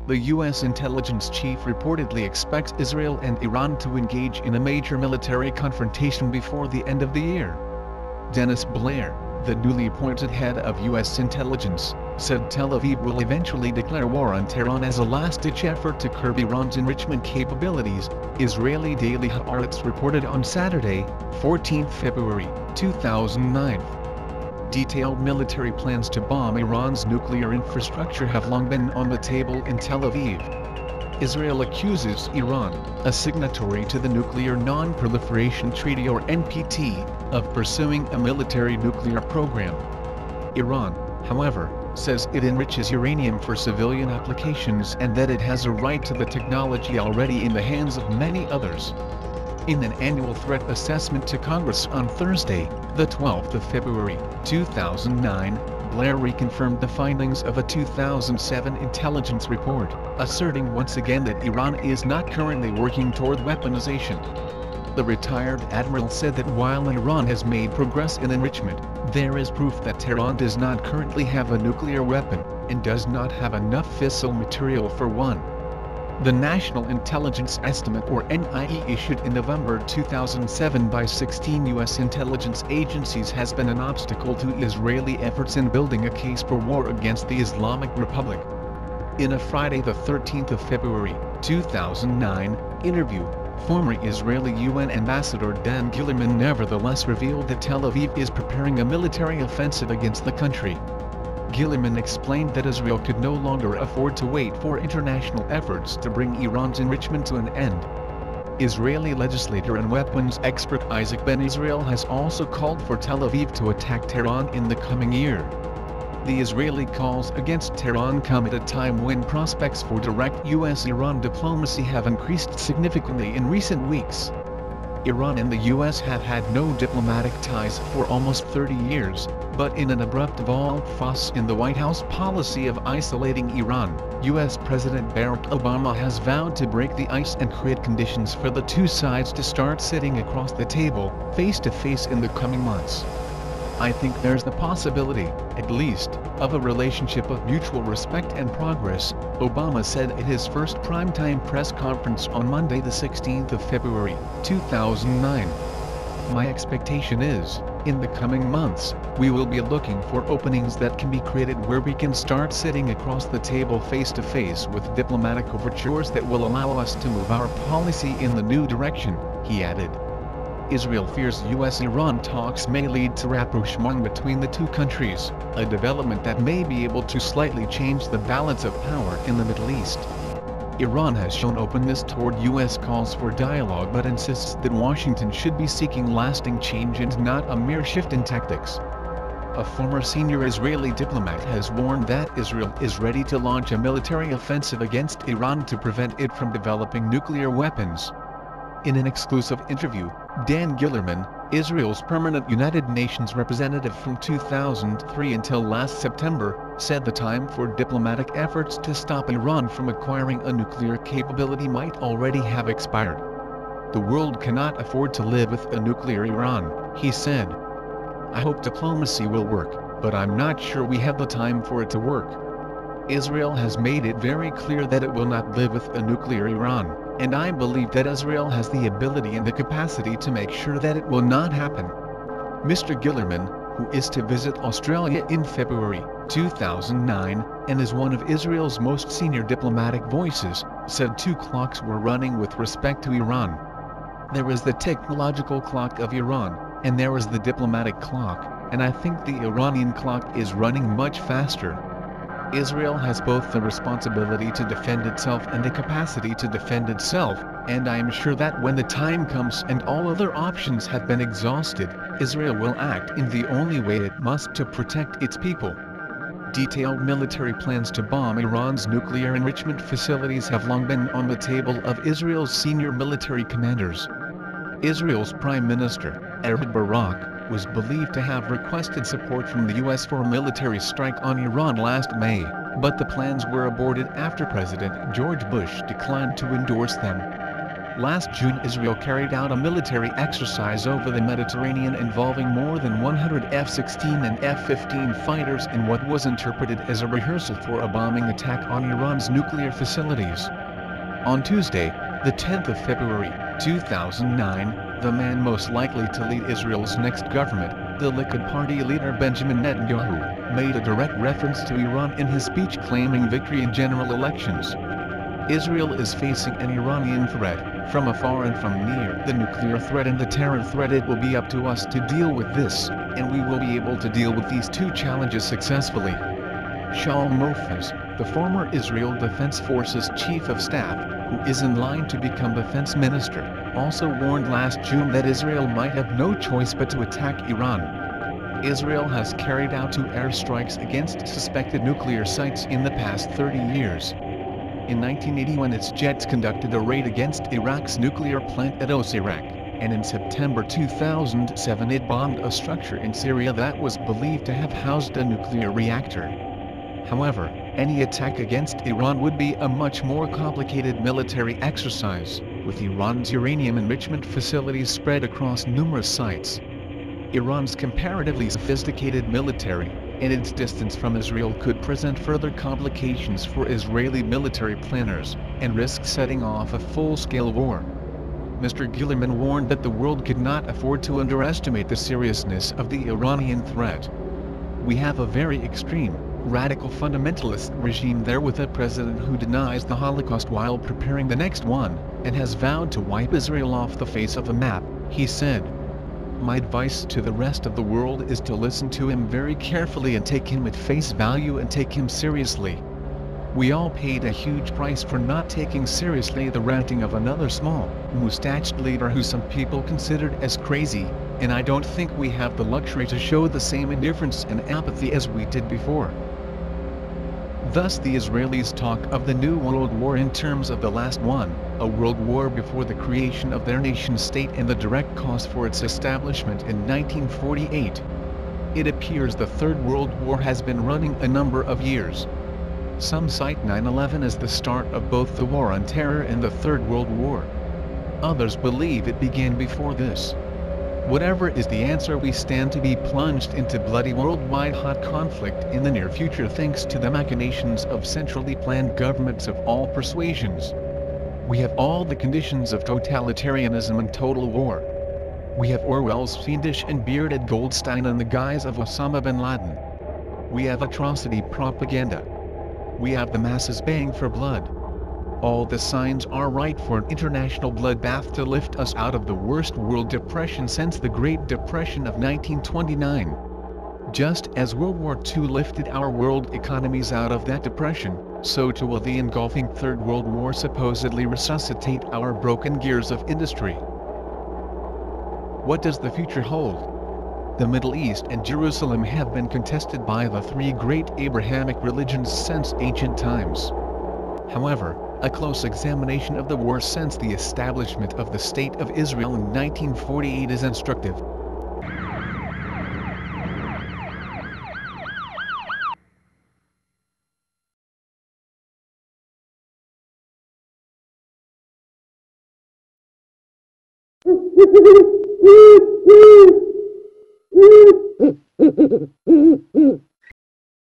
The U.S. intelligence chief reportedly expects Israel and Iran to engage in a major military confrontation before the end of the year. Dennis Blair, the newly appointed head of U.S. intelligence, said Tel Aviv will eventually declare war on Tehran as a last-ditch effort to curb Iran's enrichment capabilities, Israeli Daily Haaretz reported on Saturday, 14 February 2009. Detailed military plans to bomb Iran's nuclear infrastructure have long been on the table in Tel Aviv. Israel accuses Iran, a signatory to the Nuclear Non-Proliferation Treaty or NPT, of pursuing a military nuclear program. Iran, however, says it enriches uranium for civilian applications and that it has a right to the technology already in the hands of many others. In an annual threat assessment to Congress on Thursday, the 12th of February, 2009, Blair reconfirmed the findings of a 2007 intelligence report, asserting once again that Iran is not currently working toward weaponization. The retired admiral said that while Iran has made progress in enrichment, there is proof that Tehran does not currently have a nuclear weapon, and does not have enough fissile material for one. The National Intelligence Estimate or NIE issued in November 2007 by 16 U.S. intelligence agencies has been an obstacle to Israeli efforts in building a case for war against the Islamic Republic. In a Friday the 13th of February, 2009, interview, former Israeli UN Ambassador Dan Gillerman nevertheless revealed that Tel Aviv is preparing a military offensive against the country. Gillerman explained that Israel could no longer afford to wait for international efforts to bring Iran's enrichment to an end. Israeli legislator and weapons expert Isaac Ben Israel has also called for Tel Aviv to attack Tehran in the coming year. The Israeli calls against Tehran come at a time when prospects for direct U.S.-Iran diplomacy have increased significantly in recent weeks. Iran and the U.S. have had no diplomatic ties for almost 30 years, but in an abrupt volte-face in the White House policy of isolating Iran, U.S. President Barack Obama has vowed to break the ice and create conditions for the two sides to start sitting across the table, face-to-face in the coming months. I think there's the possibility, at least, of a relationship of mutual respect and progress, Obama said at his first primetime press conference on Monday the 16th of February, 2009. My expectation is, in the coming months, we will be looking for openings that can be created where we can start sitting across the table face-to-face with diplomatic overtures that will allow us to move our policy in the new direction, he added. Israel fears U.S.-Iran talks may lead to rapprochement between the two countries, a development that may be able to slightly change the balance of power in the Middle East. Iran has shown openness toward U.S. calls for dialogue but insists that Washington should be seeking lasting change and not a mere shift in tactics. A former senior Israeli diplomat has warned that Israel is ready to launch a military offensive against Iran to prevent it from developing nuclear weapons. In an exclusive interview, Dan Gillerman, Israel's permanent United Nations representative from 2003 until last September, said the time for diplomatic efforts to stop Iran from acquiring a nuclear capability might already have expired. The world cannot afford to live with a nuclear Iran, he said. I hope diplomacy will work, but I'm not sure we have the time for it to work. Israel has made it very clear that it will not live with a nuclear Iran, and I believe that Israel has the ability and the capacity to make sure that it will not happen. Mr. Gillerman, who is to visit Australia in February 2009, and is one of Israel's most senior diplomatic voices, said two clocks were running with respect to Iran. There is the technological clock of Iran, and there is the diplomatic clock, and I think the Iranian clock is running much faster. Israel has both the responsibility to defend itself and the capacity to defend itself, and I am sure that when the time comes and all other options have been exhausted, Israel will act in the only way it must to protect its people. Detailed military plans to bomb Iran's nuclear enrichment facilities have long been on the table of Israel's senior military commanders. Israel's Prime Minister, Ehud Barak, was believed to have requested support from the U.S. for a military strike on Iran last May, but the plans were aborted after President George Bush declined to endorse them. Last June, Israel carried out a military exercise over the Mediterranean involving more than 100 F-16 and F-15 fighters in what was interpreted as a rehearsal for a bombing attack on Iran's nuclear facilities. On Tuesday, the 10th of February, 2009, the man most likely to lead Israel's next government, the Likud party leader Benjamin Netanyahu, made a direct reference to Iran in his speech claiming victory in general elections. Israel is facing an Iranian threat, from afar and from near. The nuclear threat and the terror threat. It will be up to us to deal with this, and we will be able to deal with these two challenges successfully. Shaul Mofaz, the former Israel Defense Forces Chief of Staff, who is in line to become Defense Minister, also warned last June that Israel might have no choice but to attack Iran. Israel has carried out 2 airstrikes against suspected nuclear sites in the past 30 years. In 1981, its jets conducted a raid against Iraq's nuclear plant at Osirak, and in September 2007 it bombed a structure in Syria that was believed to have housed a nuclear reactor. However, any attack against Iran would be a much more complicated military exercise, with Iran's uranium enrichment facilities spread across numerous sites. Iran's comparatively sophisticated military, and its distance from Israel could present further complications for Israeli military planners, and risk setting off a full-scale war. Mr. Gillerman warned that the world could not afford to underestimate the seriousness of the Iranian threat. We have a very extreme, radical fundamentalist regime there with a president who denies the Holocaust while preparing the next one, and has vowed to wipe Israel off the face of the map, he said. My advice to the rest of the world is to listen to him very carefully and take him at face value and take him seriously. We all paid a huge price for not taking seriously the ranting of another small, mustached leader who some people considered as crazy, and I don't think we have the luxury to show the same indifference and apathy as we did before. Thus the Israelis talk of the New World War in terms of the last one, a world war before the creation of their nation-state and the direct cause for its establishment in 1948. It appears the Third World War has been running a number of years. Some cite 9/11 as the start of both the War on Terror and the Third World War. Others believe it began before this. Whatever is the answer, we stand to be plunged into bloody worldwide hot conflict in the near future thanks to the machinations of centrally planned governments of all persuasions. We have all the conditions of totalitarianism and total war. We have Orwell's fiendish and bearded Goldstein in the guise of Osama bin Laden. We have atrocity propaganda. We have the masses baying for blood. All the signs are right for an international bloodbath to lift us out of the worst world depression since the Great Depression of 1929. Just as World War II lifted our world economies out of that depression, so too will the engulfing Third World War supposedly resuscitate our broken gears of industry. What does the future hold? The Middle East and Jerusalem have been contested by the 3 great Abrahamic religions since ancient times. However, a close examination of the war since the establishment of the State of Israel in 1948 is instructive.